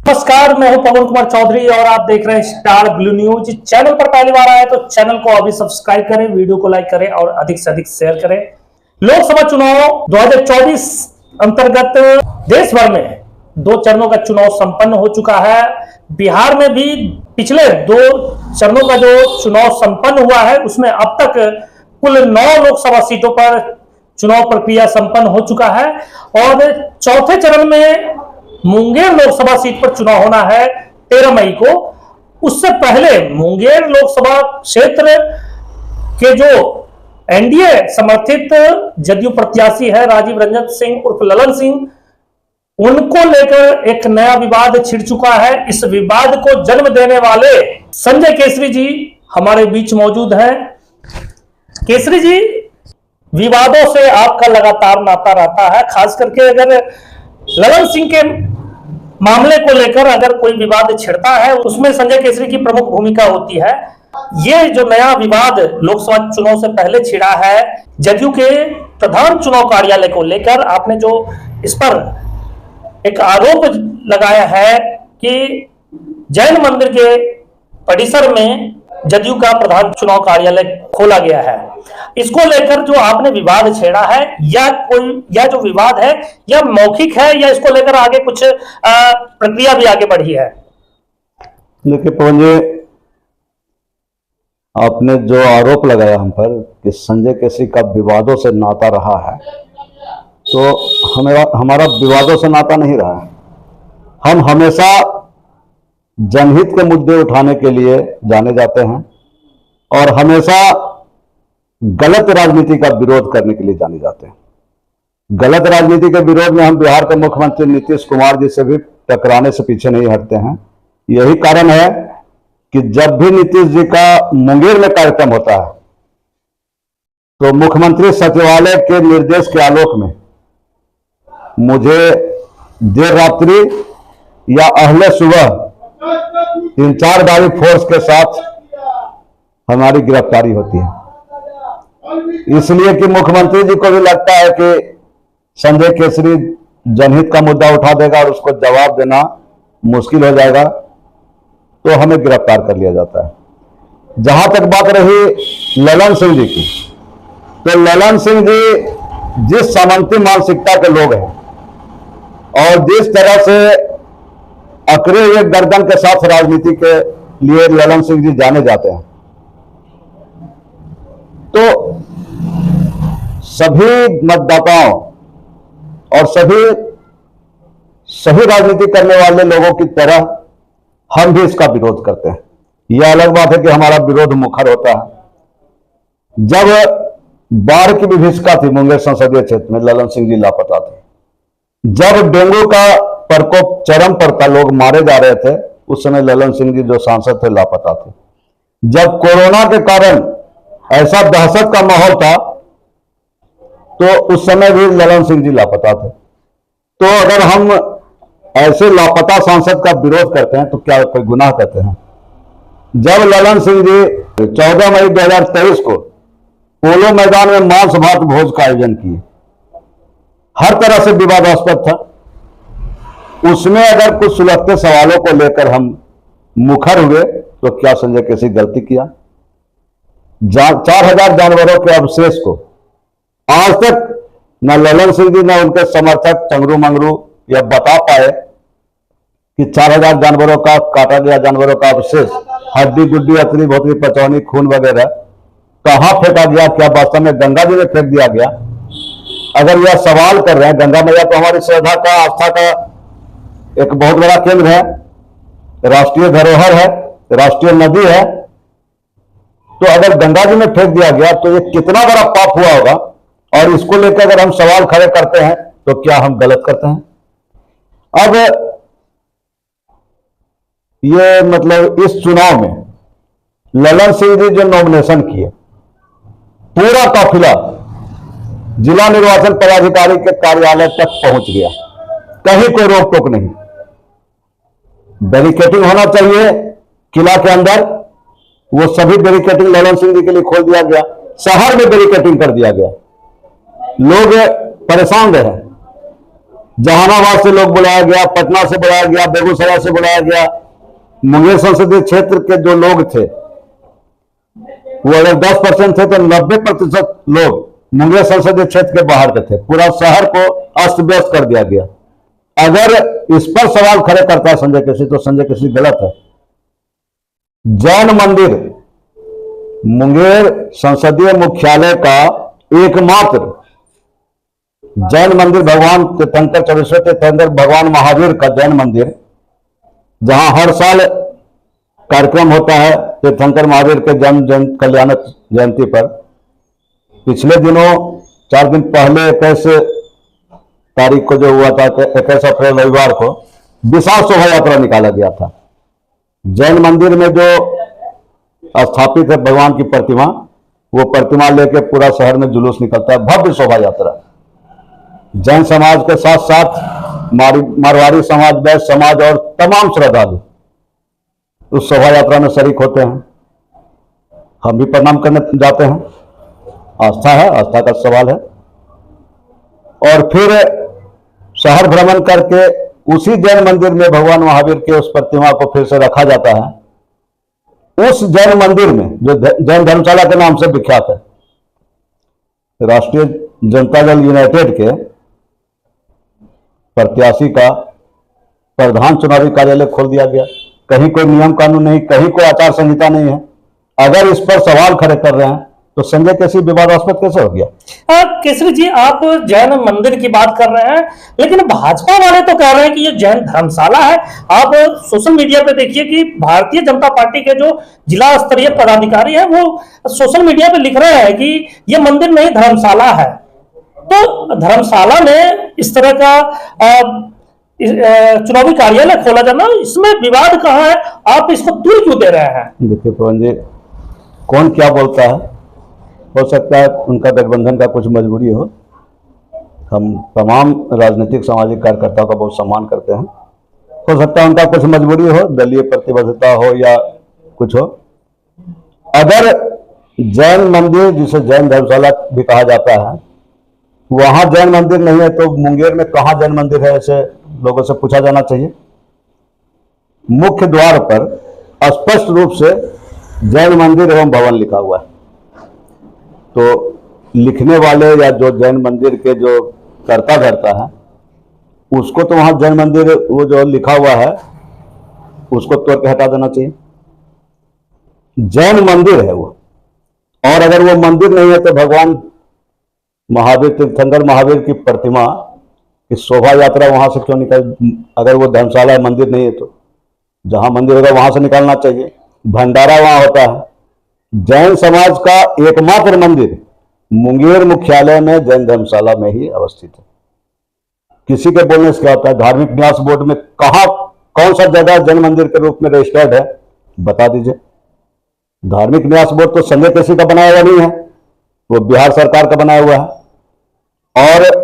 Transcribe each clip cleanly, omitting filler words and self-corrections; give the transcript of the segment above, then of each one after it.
नमस्कार, मैं हूं पवन कुमार चौधरी और आप देख रहे हैं स्टार ब्लू न्यूज। चैनल पर पहली बार आए तो चैनल को अभी सब्सक्राइब करें, वीडियो को लाइक करें और अधिक से अधिक शेयर करें। लोकसभा चुनाव 2024 अंतर्गत देश भर में 2 चरणों का चुनाव संपन्न हो चुका है। बिहार में भी पिछले 2 चरणों का जो चुनाव संपन्न हुआ है उसमें अब तक कुल 9 लोकसभा सीटों पर चुनाव प्रक्रिया संपन्न हो चुका है और चौथे चरण में मुंगेर लोकसभा सीट पर चुनाव होना है 13 मई को। उससे पहले मुंगेर लोकसभा क्षेत्र के जो एनडीए समर्थित जदयू प्रत्याशी है राजीव रंजन सिंह उर्फ ललन सिंह, उनको लेकर एक नया विवाद छिड़ चुका है। इस विवाद को जन्म देने वाले संजय केसरी जी हमारे बीच मौजूद हैं। केसरी जी, विवादों से आपका लगातार नाता रहता है, खास करके अगर ललन सिंह के मामले को लेकर अगर कोई विवाद छिड़ता है उसमें संजय केसरी की प्रमुख भूमिका होती है। ये जो नया विवाद लोकसभा चुनाव से पहले छिड़ा है जदयू के प्रधान चुनाव कार्यालय को लेकर, आपने जो इस पर एक आरोप लगाया है कि जैन मंदिर के परिसर में जदयू का प्रधान चुनाव कार्यालय खोला गया है, इसको लेकर जो आपने विवाद छेड़ा है, या जो विवाद है यह मौखिक है या इसको लेकर आगे कुछ प्रक्रिया भी आगे बढ़ी है? देखिए पवन जी, आपने जो आरोप लगाया हम पर कि संजय केसरी का विवादों से नाता रहा है, तो हमारा विवादों से नाता नहीं रहा है। हम हमेशा जनहित के मुद्दे उठाने के लिए जाने जाते हैं और हमेशा गलत राजनीति का विरोध करने के लिए जाने जाते हैं। गलत राजनीति के विरोध में हम बिहार के मुख्यमंत्री नीतीश कुमार जी से भी टकराने से पीछे नहीं हटते हैं। यही कारण है कि जब भी नीतीश जी का मुंगेर में कार्यक्रम होता है तो मुख्यमंत्री सचिवालय के निर्देश के आलोक में मुझे देर रात्रि या अहले सुबह 3-4 गाड़ी फोर्स के साथ हमारी गिरफ्तारी होती है, इसलिए कि मुख्यमंत्री जी को भी लगता है कि संजय केसरी जनहित का मुद्दा उठा देगा और उसको जवाब देना मुश्किल हो जाएगा, तो हमें गिरफ्तार कर लिया जाता है। जहां तक बात रही ललन सिंह जी की, तो ललन सिंह जी जिस सामंती मानसिकता के लोग हैं और जिस तरह से अकड़े हुए गर्दन के साथ राजनीति के लिए ललन सिंह जी जाने जाते हैं, तो सभी मतदाताओं और सभी राजनीति करने वाले लोगों की तरह हम भी इसका विरोध करते हैं। यह अलग बात है कि हमारा विरोध मुखर होता है। जब बाढ़ की विभीषिका थी मुंगेर संसदीय क्षेत्र में, ललन सिंह जी लापता थे। जब डेंगू का प्रकोप चरम पर था, लोग मारे जा रहे थे, उस समय ललन सिंह जी जो सांसद थे लापता थे। जब कोरोना के कारण ऐसा दहशत का माहौल था तो उस समय भी ललन सिंह जी लापता थे। तो अगर हम ऐसे लापता सांसद का विरोध करते हैं तो क्या कोई गुनाह करते हैं? जब ललन सिंह जी 14 मई 2023 को पोलो मैदान में मांस भात भोज का आयोजन किए, हर तरह से विवादास्पद था, उसमें अगर कुछ सुलझते सवालों को लेकर हम मुखर हुए तो क्या संजय केसरी गलती किया? 4000 जानवरों के अवशेष को आज तक न ललन सिंह जी न उनके समर्थक चंगरू मंगरू यह बता पाए कि 4000 जानवरों का काटा गया जानवरों का अवशेष, हड्डी गुड्डी अतरी भोतरी पचौनी खून वगैरह कहां फेंका गया, क्या वास्तव में गंगा जी में फेंक दिया गया? अगर यह सवाल कर रहे हैं, गंगा मैया तो हमारी श्रद्धा का आस्था का एक बहुत बड़ा केंद्र है, राष्ट्रीय धरोहर है, राष्ट्रीय नदी है, तो अगर गंगा जी में फेंक दिया गया तो ये कितना बड़ा पाप हुआ होगा। और इसको लेकर अगर हम सवाल खड़े करते हैं तो क्या हम गलत करते हैं? अब ये मतलब इस चुनाव में ललन सिंह जी जो नॉमिनेशन किए, पूरा काफिला जिला निर्वाचन पदाधिकारी के कार्यालय तक पहुंच गया, कहीं कोई रोक टोक नहीं। बैरिकेटिंग होना चाहिए किला के अंदर, वो सभी बैरिकेटिंग ललन सिंह जी के लिए खोल दिया गया, शहर में बैरिकेटिंग कर दिया गया, लोग परेशान रहे। जहानाबाद से लोग बुलाया गया, पटना से बुलाया गया, बेगूसराय से बुलाया गया। मुंगेर संसदीय क्षेत्र के जो लोग थे वो अगर 10% थे तो 90% लोग मुंगेर संसदीय क्षेत्र के बाहर के थे। पूरा शहर को अस्त व्यस्त कर दिया गया। अगर इस पर सवाल खड़े करता है संजय केसरी तो संजय केसरी गलत है। जैन मंदिर मुंगेर संसदीय मुख्यालय का एकमात्र जैन मंदिर, भगवान तीर्थंकर चौबीसवें तीर्थंकर भगवान महावीर का जैन मंदिर, जहां हर साल कार्यक्रम होता है तीर्थंकर महावीर के जन्म कल्याण जयंती पर। पिछले दिनों 4 दिन पहले 21 तारीख को जो हुआ था, 21 अप्रैल रविवार को विशाल शोभा यात्रा निकाला गया था। जैन मंदिर में जो स्थापित है भगवान की प्रतिमा, वो प्रतिमा लेके पूरा शहर में जुलूस निकलता है, भव्य शोभा यात्रा। जैन समाज के साथ साथ मारवाड़ी समाज, वैश्य समाज और तमाम श्रद्धालु उस शोभा यात्रा में शरीक होते हैं। हम भी प्रणाम करने जाते हैं। आस्था है, आस्था का सवाल है। और फिर शहर भ्रमण करके उसी जैन मंदिर में भगवान महावीर के उस प्रतिमा को फिर से रखा जाता है। उस जैन मंदिर में जो जैन धर्मशाला के नाम से विख्यात है, राष्ट्रीय जनता दल यूनाइटेड के प्रत्याशी का प्रधान चुनावी कार्यालय खोल दिया गया। कहीं कोई नियम कानून नहीं, कहीं कोई आचार संहिता नहीं है। अगर इस पर सवाल खड़े कर रहे हैं तो संजय केसरी विवादास्पद कैसे हो गया? केसरी जी, आप जैन मंदिर की बात कर रहे हैं, लेकिन भाजपा वाले तो कह रहे हैं कि ये जैन धर्मशाला है। आप सोशल मीडिया पे देखिए कि भारतीय जनता पार्टी के जो जिला स्तरीय पदाधिकारी है वो सोशल मीडिया पे लिख रहे हैं कि ये मंदिर नहीं धर्मशाला है। तो धर्मशाला में इस तरह का चुनावी कार्यालय खोला जाना, इसमें विवाद कहाँ है? आप इसको दूर क्यों दे रहे हैं? देखिए पवन जी, कौन क्या बोलता है, हो सकता है उनका गठबंधन का कुछ मजबूरी हो। हम तमाम राजनीतिक सामाजिक कार्यकर्ताओं का बहुत सम्मान करते हैं। हो सकता है उनका कुछ मजबूरी हो, दलीय प्रतिबद्धता हो या कुछ हो। अगर जैन मंदिर, जिसे जैन धर्मशाला भी कहा जाता है, वहां जैन मंदिर नहीं है तो मुंगेर में कहां जैन मंदिर है, ऐसे लोगों से पूछा जाना चाहिए। मुख्य द्वार पर स्पष्ट रूप से जैन मंदिर एवं भवन लिखा हुआ है। तो लिखने वाले या जो जैन मंदिर के जो कर्ता धर्ता है, उसको तो वहां जैन मंदिर वो जो लिखा हुआ है उसको तोड़ के हटा देना चाहिए। जैन मंदिर है वो। और अगर वो मंदिर नहीं है तो भगवान महावीर, तीर्थंकर महावीर की प्रतिमा की शोभा यात्रा वहां से क्यों निकल? अगर वो धर्मशाला मंदिर नहीं है तो जहां मंदिर होगा वहां से निकालना चाहिए। भंडारा वहां होता है। जैन समाज का एकमात्र मंदिर मुंगेर मुख्यालय में जैन धर्मशाला में ही अवस्थित है। किसी के बोलने से क्या होता है? धार्मिक न्यास बोर्ड में कहां, कौन सा जगह जैन मंदिर के रूप में रजिस्टर्ड है, बता दीजिए। धार्मिक न्यास बोर्ड तो संजय केसरी का बनाया हुआ नहीं है, वो बिहार सरकार का बनाया हुआ है। और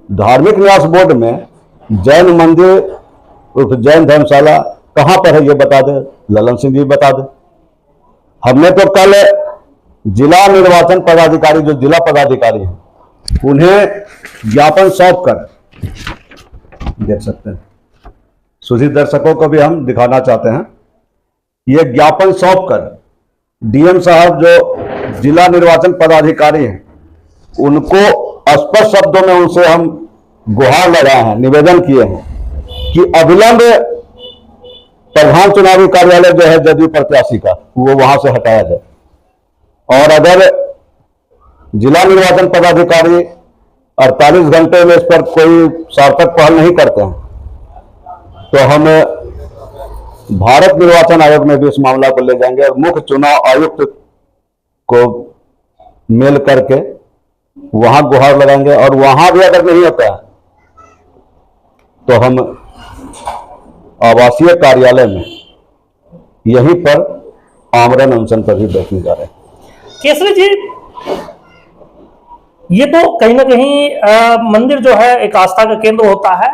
धार्मिक न्यास बोर्ड में जैन मंदिर, जैन धर्मशाला कहां पर है ये बता दे, ललन सिंह जी बता दे। हमने तो कल जिला निर्वाचन पदाधिकारी, जो जिला पदाधिकारी हैं, उन्हें ज्ञापन सौंप कर, देख सकते हैं, सुधी दर्शकों को भी हम दिखाना चाहते हैं, ये ज्ञापन सौंप कर डीएम साहब जो जिला निर्वाचन पदाधिकारी हैं उनको स्पष्ट शब्दों में उनसे हम गुहार लगाए हैं, निवेदन किए हैं कि अविलंब प्रधान चुनावी कार्यालय जो है जदयू प्रत्याशी का, वो वहां से हटाया जाए। और अगर जिला निर्वाचन पदाधिकारी 48 घंटे में इस पर कोई सार्थक पहल नहीं करते हैं तो हम भारत निर्वाचन आयोग में भी इस मामला को ले जाएंगे और मुख्य चुनाव आयुक्त को मेल करके वहां गुहार लगाएंगे। और वहां भी अगर नहीं होता है तो हम आवासीय कार्यालय में यहीं पर आमरण अनशन पर भी बैठने जा रहे हैं। केसरी जी, ये तो कहीं ना कहीं मंदिर जो है एक आस्था का केंद्र होता है।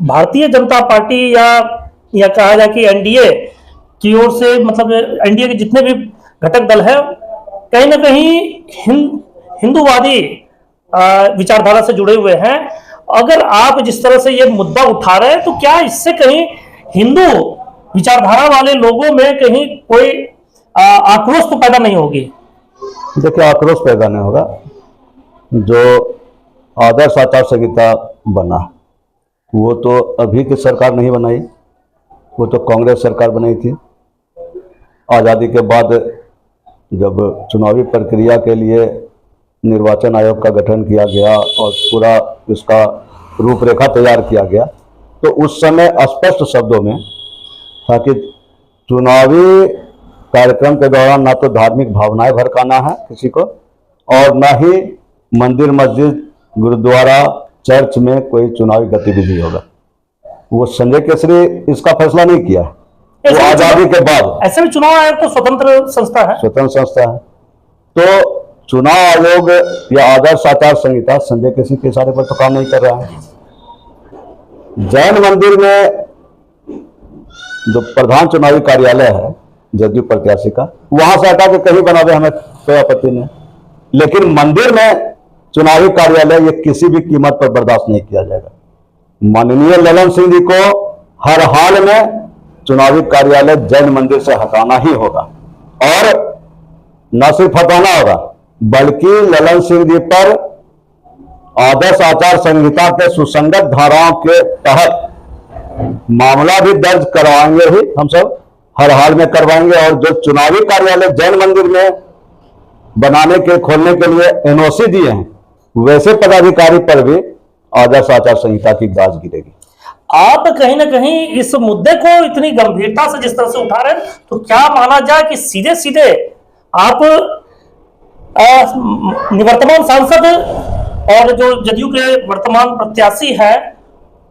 भारतीय जनता पार्टी या कहा जाए कि एनडीए की ओर से, मतलब एनडीए के जितने भी घटक दल है, कहीं ना कहीं हिंदूवादी विचारधारा से जुड़े हुए हैं। अगर आप जिस तरह से ये मुद्दा उठा रहे हैं तो क्या इससे कहीं हिंदू विचारधारा वाले लोगों में कहीं कोई आक्रोश तो पैदा नहीं होगी? देखिए, आक्रोश पैदा नहीं होगा। जो आदर्श आचार संहिता बना वो तो अभी की सरकार नहीं बनाई, वो तो कांग्रेस सरकार बनाई थी। आज़ादी के बाद जब चुनावी प्रक्रिया के लिए निर्वाचन आयोग का गठन किया गया और पूरा इसका रूपरेखा तैयार किया गया, तो उस समय स्पष्ट शब्दों में था कि चुनावी कार्यक्रम के दौरान ना तो धार्मिक भावनाएं भड़काना है किसी को, और ना ही मंदिर, मस्जिद, गुरुद्वारा, चर्च में कोई चुनावी गतिविधि होगा। वो संजय केसरी इसका फैसला नहीं किया, वो आजादी के बाद। ऐसे भी चुनाव आयोग तो स्वतंत्र संस्था है, स्वतंत्र संस्था है। तो चुनाव आयोग या आदर्श आचार संहिता संजय केसरी के इशारे पर तो काम नहीं कर रहा है। जैन मंदिर में जो प्रधान चुनावी कार्यालय है जदयू प्रत्याशी का, वहां से हटा के कहीं बनावे, हमें कोई आपत्ति नहीं, लेकिन मंदिर में चुनावी कार्यालय ये किसी भी कीमत पर बर्दाश्त नहीं किया जाएगा। माननीय ललन सिंह जी को हर हाल में चुनावी कार्यालय जैन मंदिर से हटाना ही होगा, और न सिर्फ हटाना होगा बल्कि ललन सिंह जी पर आदर्श आचार संहिता के सुसंगत धाराओं के तहत मामला भी दर्ज करवाएंगे ही, हम सब हर हाल में करवाएंगे। और जो चुनावी कार्यालय जैन मंदिर में बनाने के, खोलने के लिए एनओसी दिए हैं, वैसे पदाधिकारी पर भी आदर्श आचार संहिता की गाज गिरेगी। आप कहीं ना कहीं इस मुद्दे को इतनी गंभीरता से जिस तरह से उठा रहे हैं, तो क्या माना जाए कि सीधे सीधे आप निवर्तमान सांसद और जो जदयू के वर्तमान प्रत्याशी हैं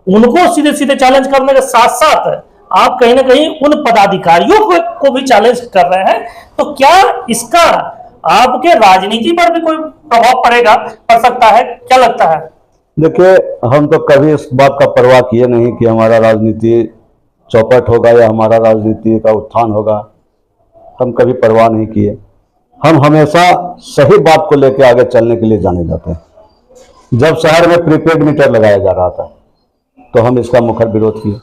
उनको सीधे सीधे चैलेंज करने के साथ साथ आप कहीं ना कहीं उन पदाधिकारियों को भी चैलेंज कर रहे हैं, तो क्या इसका आपके राजनीति पर भी कोई प्रभाव पड़ सकता है? क्या लगता है? देखिए, हम तो कभी इस बात का परवाह किए नहीं कि हमारा राजनीति चौपट होगा या हमारा राजनीति का उत्थान होगा। हम कभी परवाह नहीं किए। हम हमेशा सही बात को लेकर आगे चलने के लिए जाने जाते हैं। जब शहर में प्रीपेड मीटर लगाया जा रहा था तो हम इसका मुखर विरोध किए।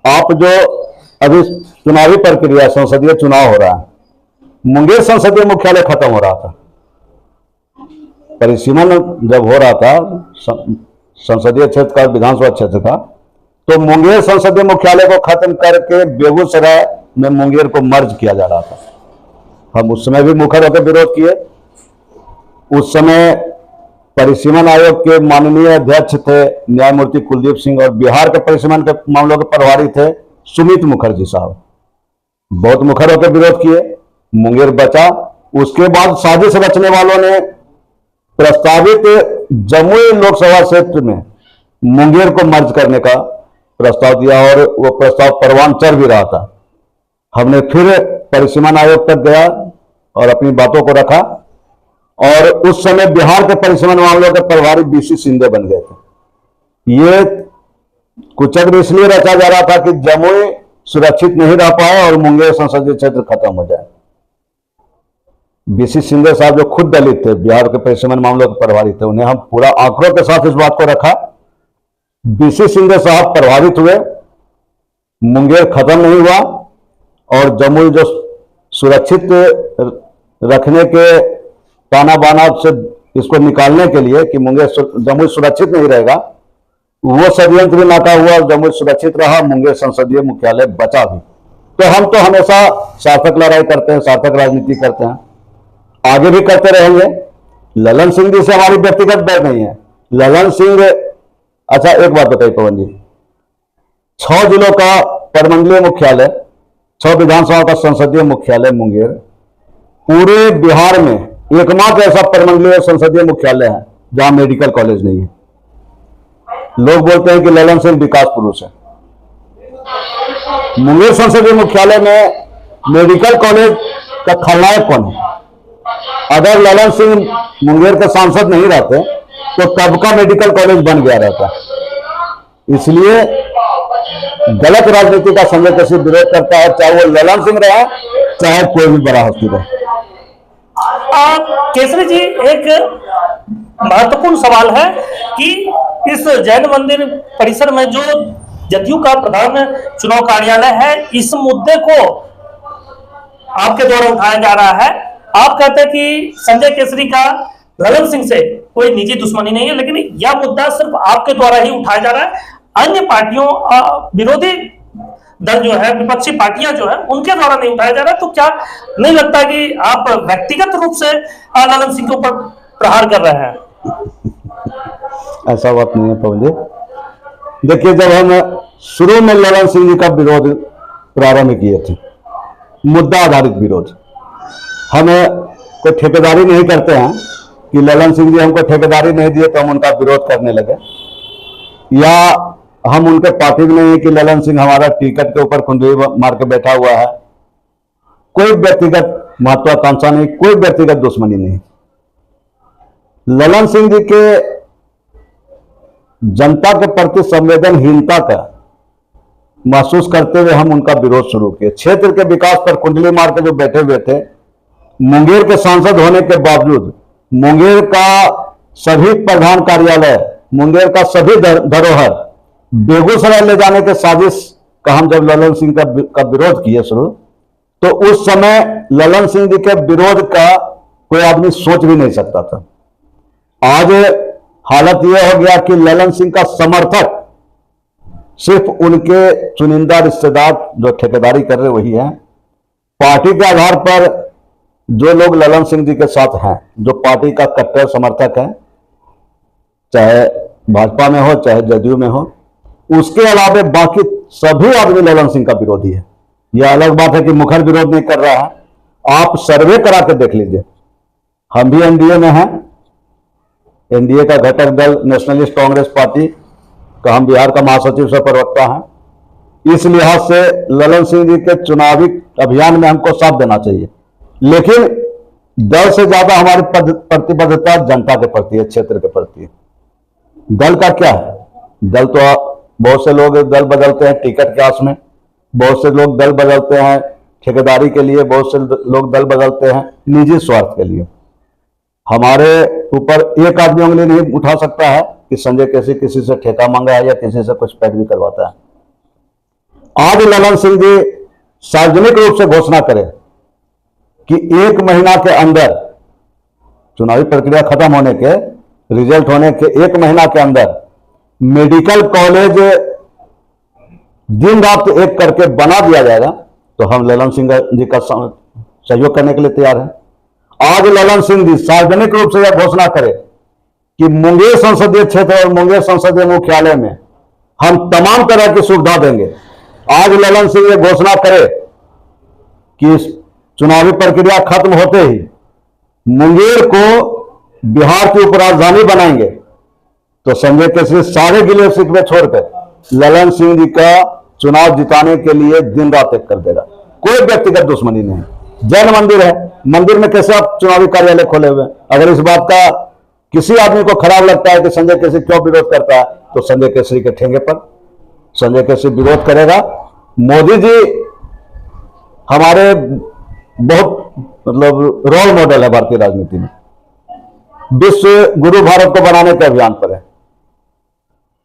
आप जो अभी चुनावी प्रक्रिया, संसदीय चुनाव हो रहा है, मुंगेर संसदीय मुख्यालय खत्म हो रहा था, परिसीमन जब हो रहा था संसदीय क्षेत्र का, विधानसभा क्षेत्र का, तो मुंगेर संसदीय मुख्यालय को खत्म करके बेगूसराय में मुंगेर को मर्ज किया जा रहा था। हम उस समय भी मुखर होकर विरोध किए। उस समय परिसीमन आयोग के माननीय अध्यक्ष थे न्यायमूर्ति कुलदीप सिंह, और बिहार के परिसीमन के मामलों के प्रभारी थे सुमित मुखर्जी साहब। बहुत मुखर होकर विरोध किए, मुंगेर बचा। उसके बाद साजिश रचने वालों ने प्रस्तावित जमुई लोकसभा क्षेत्र में मुंगेर को मर्ज करने का प्रस्ताव दिया, और वो प्रस्ताव परवान चढ़ भी रहा था। हमने फिर परिसीमन आयोग तक गया और अपनी बातों को रखा, और उस समय बिहार के परिसीमन मामलों के प्रभारी बीसी सिंधे बन गए थे। ये कुचक्र इसलिए रचा जा रहा था कि जमुई सुरक्षित नहीं रह पाए और मुंगेर संसदीय क्षेत्र खत्म हो जाए। बीसी सिंधे साहब जो खुद दलित थे, बिहार के परिसीमन मामलों के प्रभारी थे, उन्हें हम पूरा आंकड़ों के साथ इस बात को रखा। बीसी सिंधे साहब प्रभावित हुए, मुंगेर खत्म नहीं हुआ, और जमुई जो सुरक्षित रखने के ताना बाना से इसको निकालने के लिए कि जमुई सुरक्षित नहीं रहेगा, वो षड्यंत्र भी नाका हुआ, जमुई सुरक्षित रहा, मुंगेर संसदीय मुख्यालय बचा भी। तो हम तो हमेशा सार्थक लड़ाई करते हैं, सार्थक राजनीति करते हैं, आगे भी करते रहेंगे। ललन सिंह जी से हमारी व्यक्तिगत बैर नहीं है। ललन सिंह, अच्छा एक बात बताइए पवन जी, 6 जिलों का प्रमंडलीय मुख्यालय, 6 विधानसभा का संसदीय मुख्यालय मुंगेर, पूरे बिहार में एकमात्र ऐसा प्रमंडलीय संसदीय मुख्यालय है जहां मेडिकल कॉलेज नहीं है। लोग बोलते हैं कि ललन सिंह विकास पुरुष है। मुंगेर संसदीय मुख्यालय में मेडिकल कॉलेज का खलनायक कौन है? अगर ललन सिंह मुंगेर के सांसद नहीं रहते तो तब का मेडिकल कॉलेज बन गया रहता। इसलिए गलत राजनीति का संजय केसरी विरोध करता है, चाहे वो ललन सिंह रहे चाहे कोई भी बड़ा हस्ती रहे। केसरी जी, एक महत्वपूर्ण सवाल है कि इस जैन मंदिर परिसर में जो जदयू का प्रधान चुनाव कार्यालय है, इस मुद्दे को आपके द्वारा उठाया जा रहा है। आप कहते हैं कि संजय केसरी का ललन सिंह से कोई निजी दुश्मनी नहीं है, लेकिन यह मुद्दा सिर्फ आपके द्वारा ही उठाया जा रहा है, अन्य पार्टियों विरोधी दल जो है, विपक्षी पार्टियां जो है, उनके द्वारा नहीं उठाया जा रहा है। तो क्या नहीं लगता कि आप व्यक्तिगत रूप से ललन सिंह के ऊपर प्रहार कर रहे हैं? ऐसा बात नहीं है पवन जी। देखिए, जब हम शुरू में ललन सिंह जी का विरोध प्रारंभ किए थे, मुद्दा आधारित विरोध, हम कोई ठेकेदारी नहीं करते हैं कि ललन सिंह जी हमको ठेकेदारी नहीं दिए तो हम उनका विरोध करने लगे, या हम उनके पार्टी में नहीं है कि ललन सिंह हमारा टिकट के ऊपर कुंडली मार के बैठा हुआ है। कोई व्यक्तिगत महत्वाकांक्षा नहीं, कोई व्यक्तिगत दुश्मनी नहीं। ललन सिंह जी के जनता के प्रति संवेदनहीनता का महसूस करते हुए हम उनका विरोध शुरू किए। क्षेत्र के विकास पर कुंडली मार के जो बैठे हुए थे, मुंगेर के सांसद होने के बावजूद मुंगेर का सभी प्रधान कार्यालय, मुंगेर का सभी धरोहर बेगूसराय ले जाने के साजिश का हम जब ललन सिंह का विरोध किए शुरू, तो उस समय ललन सिंह जी के विरोध का कोई आदमी सोच भी नहीं सकता था। आज हालत यह हो गया कि ललन सिंह का समर्थक सिर्फ उनके चुनिंदा रिश्तेदार जो ठेकेदारी कर रहे वही हैं। पार्टी के आधार पर जो लोग ललन सिंह जी के साथ हैं, जो पार्टी का कट्टर समर्थक है, चाहे भाजपा में हो चाहे जदयू में हो, उसके अलावा बाकी सभी आदमी ललन सिंह का विरोधी है। यह अलग बात है कि मुखर विरोध नहीं कर रहा है। आप सर्वे करा के देख लीजिए, हम भी एनडीए में हैं, एनडीए का घटक दल नेशनलिस्ट कांग्रेस पार्टी का हम बिहार का महासचिव सह प्रवक्ता हैं। इस लिहाज से ललन सिंह जी के चुनावी अभियान में हमको साथ देना चाहिए, लेकिन दल से ज्यादा हमारी प्रतिबद्धता जनता के प्रति है, क्षेत्र के प्रति है। दल का क्या है? दल तो बहुत से लोग दल बदलते हैं टिकट के आस में, बहुत से लोग दल बदलते हैं ठेकेदारी के लिए, बहुत से लोग दल बदलते हैं निजी स्वार्थ के लिए। हमारे ऊपर एक आदमी उंगली नहीं उठा सकता है कि संजय केसरी किसी से ठेका मांगा है या किसी से कुछ पैरवी करवाता है। आज ललन सिंह जी सार्वजनिक रूप से घोषणा करें कि 1 महीना के अंदर चुनावी प्रक्रिया खत्म होने के, रिजल्ट होने के 1 महीना के अंदर मेडिकल कॉलेज दिन रात एक करके बना दिया जाएगा, तो हम ललन सिंह जी का सहयोग करने के लिए तैयार हैं। आज ललन सिंह जी सार्वजनिक रूप से यह घोषणा करें कि मुंगेर संसदीय क्षेत्र और मुंगेर संसदीय मुख्यालय में हम तमाम तरह की सुविधा देंगे। आज ललन सिंह यह घोषणा करे कि चुनावी प्रक्रिया खत्म होते ही मुंगेर को बिहार की उपराजधानी बनाएंगे, तो संजय केसरी सारे गिले शिकवे छोड़कर ललन सिंह जी का चुनाव जिताने के लिए दिन रात एक कर देगा। कोई व्यक्तिगत दुश्मनी नहीं। जैन मंदिर है, मंदिर में कैसे आप चुनावी कार्यालय खोले हुए? अगर इस बात का किसी आदमी को खराब लगता है कि संजय केसरी क्यों विरोध करता है, तो संजय केसरी के ठेंगे पर संजय केसरी विरोध करेगा। मोदी जी हमारे बहुत रोल मॉडल है भारतीय राजनीति में, विश्व गुरु भारत को बनाने के अभियान पर है।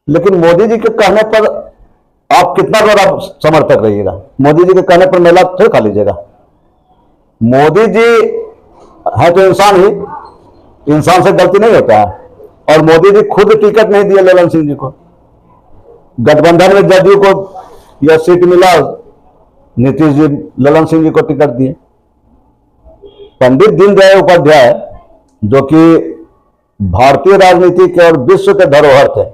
लेकिन मोदी जी के कहने पर आप कितना बड़ा समर्थक रहिएगा? मोदी जी के कहने पर मेला फिर खा लीजिएगा। मोदी जी है तो इंसान ही, इंसान से गलती नहीं होता है। और मोदी जी खुद टिकट नहीं दिए ललन सिंह जी को। गठबंधन में जदयू को यह सीट मिला, नीतीश जी ललन सिंह जी को टिकट दिए। पंडित दीनदयाल उपाध्याय जो कि भारतीय राजनीति के और विश्व के धरोहर थे,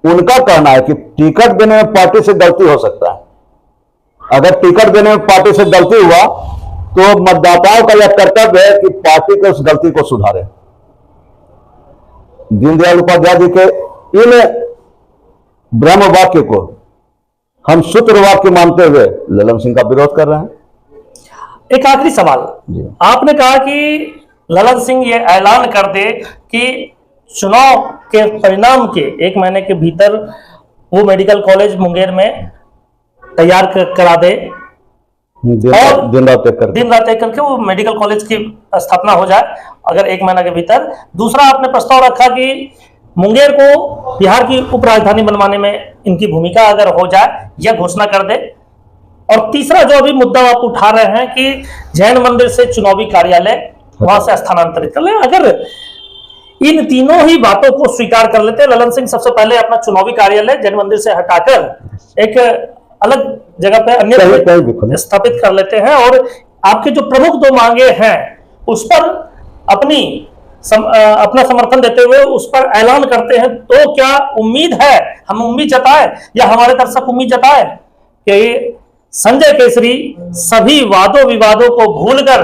उनका कहना है कि टिकट देने में पार्टी से गलती हो सकता है। अगर टिकट देने में पार्टी से गलती हुआ तो मतदाताओं का यह कर्तव्य है कि पार्टी के उस गलती को सुधारे। दीनदयाल उपाध्याय जी के इन ब्रह्म वाक्य को हम सूत्र वाक्य मानते हुए ललन सिंह का विरोध कर रहे हैं। एक आखिरी सवाल, आपने कहा कि ललन सिंह ये ऐलान कर दे कि चुनाव के परिणाम के 1 महीने के भीतर वो मेडिकल कॉलेज मुंगेर में तैयार करा दे, और दिन रात एक करके वो मेडिकल कॉलेज की स्थापना हो जाए अगर 1 महीना के भीतर। दूसरा आपने प्रस्ताव रखा कि मुंगेर को बिहार की उपराजधानी बनवाने में इनकी भूमिका अगर हो जाए, यह घोषणा कर दे। और तीसरा जो अभी मुद्दा आप उठा रहे हैं कि जैन मंदिर से चुनावी कार्यालय वहां से स्थानांतरित कर ले, अगर इन तीनों ही बातों को स्वीकार कर लेते, ललन सिंह सबसे पहले अपना चुनावी कार्यालय जैन मंदिर से हटाकर एक अलग जगह पे अन्य स्थापित कर लेते हैं और आपकी जो प्रमुख दो मांगे हैं उस पर अपना समर्थन देते हुए उस पर ऐलान करते हैं, तो क्या उम्मीद है, हम उम्मीद जताए या हमारे दर्शक उम्मीद जताए कि संजय केसरी सभी वादों विवादों को भूलकर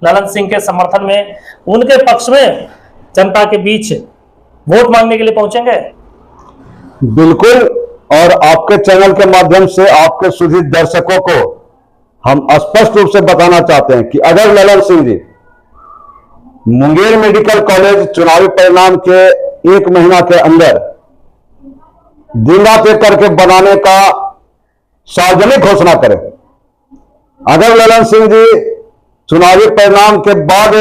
ललन सिंह के समर्थन में, उनके पक्ष में जनता के बीच वोट मांगने के लिए पहुंचेंगे? बिल्कुल। और आपके चैनल के माध्यम से आपके सुधी दर्शकों को हम स्पष्ट रूप से बताना चाहते हैं कि अगर ललन सिंह जी मुंगेर मेडिकल कॉलेज चुनावी परिणाम के 1 महीना के अंदर दिन रात एक करके बनाने का सार्वजनिक घोषणा करें, अगर ललन सिंह जी चुनावी परिणाम के बाद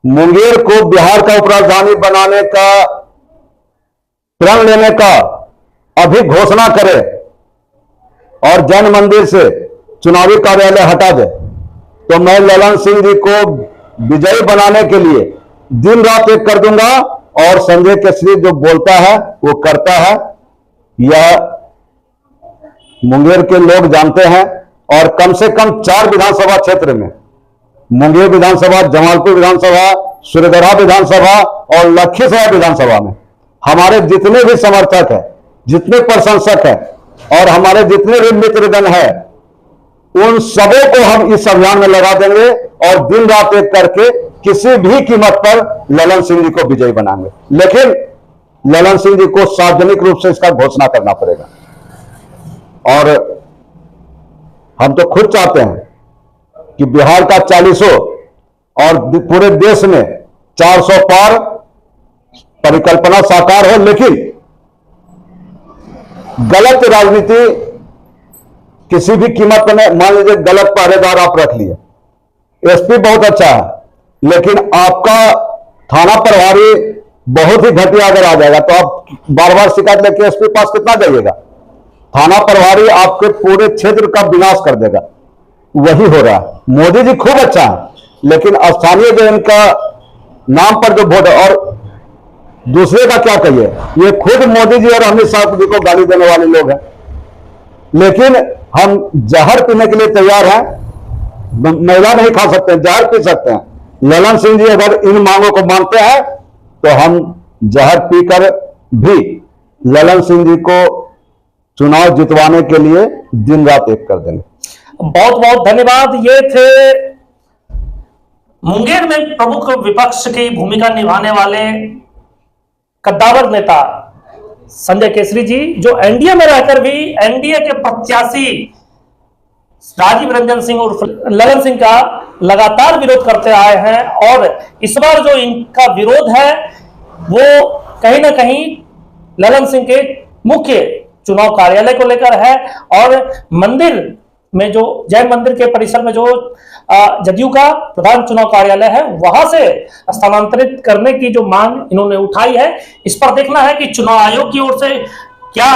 मुंगेर को बिहार का उपराजधानी बनाने का प्रण लेने का अभी घोषणा करे और जैन मंदिर से चुनावी कार्यालय हटा दे, तो मैं ललन सिंह जी को विजयी बनाने के लिए दिन रात एक कर दूंगा। और संजय केसरी जो बोलता है वो करता है, यह मुंगेर के लोग जानते हैं। और कम से कम 4 विधानसभा क्षेत्र में, मुंगेर विधानसभा, जमालपुर विधानसभा, सूर्यगढ़ा विधानसभा और लखीसराय विधानसभा में हमारे जितने भी समर्थक हैं, जितने प्रशंसक हैं और हमारे जितने भी मित्रगण हैं, उन सबों को हम इस अभियान में लगा देंगे और दिन रात एक करके किसी भी कीमत पर ललन सिंह जी को विजयी बनाएंगे। लेकिन ललन सिंह जी को सार्वजनिक रूप से इसका घोषणा करना पड़ेगा। और हम तो खुद चाहते हैं कि बिहार का 40 और पूरे देश में 400 पार परिकल्पना साकार हो, लेकिन गलत राजनीति किसी भी कीमत पर, मान लीजिए गलत पहरेदार आप रख लिए, एसपी बहुत अच्छा है लेकिन आपका थाना प्रभारी बहुत ही घटिया अगर आ जाएगा तो आप बार बार शिकायत लेके एसपी पास कितना जाइएगा? थाना प्रभारी आपके पूरे क्षेत्र का विनाश कर देगा। वही हो रहा है। मोदी जी खूब अच्छा है लेकिन स्थानीय जो इनका नाम पर जो वोट, और दूसरे का क्या कहिए, ये खुद मोदी जी और अमित शाह जी को गाली देने वाले लोग हैं। लेकिन हम जहर पीने के लिए तैयार हैं, महिला नहीं खा सकते हैं, जहर पी सकते हैं। ललन सिंह जी अगर इन मांगों को मानते हैं तो हम जहर पीकर भी ललन सिंह जी को चुनाव जितवाने के लिए दिन रात एक कर देंगे। बहुत बहुत धन्यवाद। ये थे मुंगेर में प्रमुख विपक्ष की भूमिका निभाने वाले कद्दावर नेता संजय केसरी जी, जो एनडीए में रहकर भी एनडीए के प्रत्याशी राजीव रंजन सिंह उर्फ ललन सिंह का लगातार विरोध करते आए हैं। और इस बार जो इनका विरोध है वो कहीं ना कहीं ललन सिंह के मुख्य चुनाव कार्यालय को लेकर है और मंदिर में जो जैन मंदिर के परिसर में जो जदयू का प्रधान चुनाव कार्यालय है वहां से स्थानांतरित करने की जो मांग इन्होंने उठाई है, इस पर देखना है कि चुनाव आयोग की ओर से क्या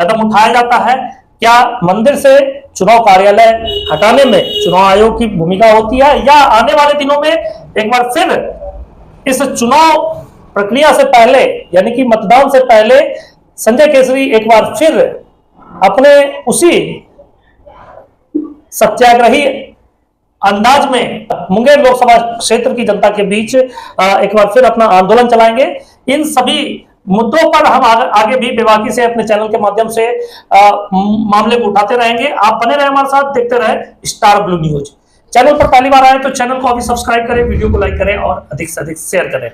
कदम उठाया जाता है। क्या मंदिर से चुनाव कार्यालय हटाने में चुनाव आयोग की भूमिका होती है या आने वाले दिनों में एक बार फिर इस चुनाव प्रक्रिया से पहले यानी कि मतदान से पहले संजय केसरी एक बार फिर अपने उसी सत्याग्रही अंदाज में मुंगेर लोकसभा क्षेत्र की जनता के बीच एक बार फिर अपना आंदोलन चलाएंगे। इन सभी मुद्दों पर हम आगे भी बेबाकी से अपने चैनल के माध्यम से मामले को उठाते रहेंगे। आप बने रहे हमारे साथ, देखते रहे स्टार ब्लू न्यूज। चैनल पर पहली बार आए तो चैनल को अभी सब्सक्राइब करें, वीडियो को लाइक करें और अधिक से अधिक शेयर करें।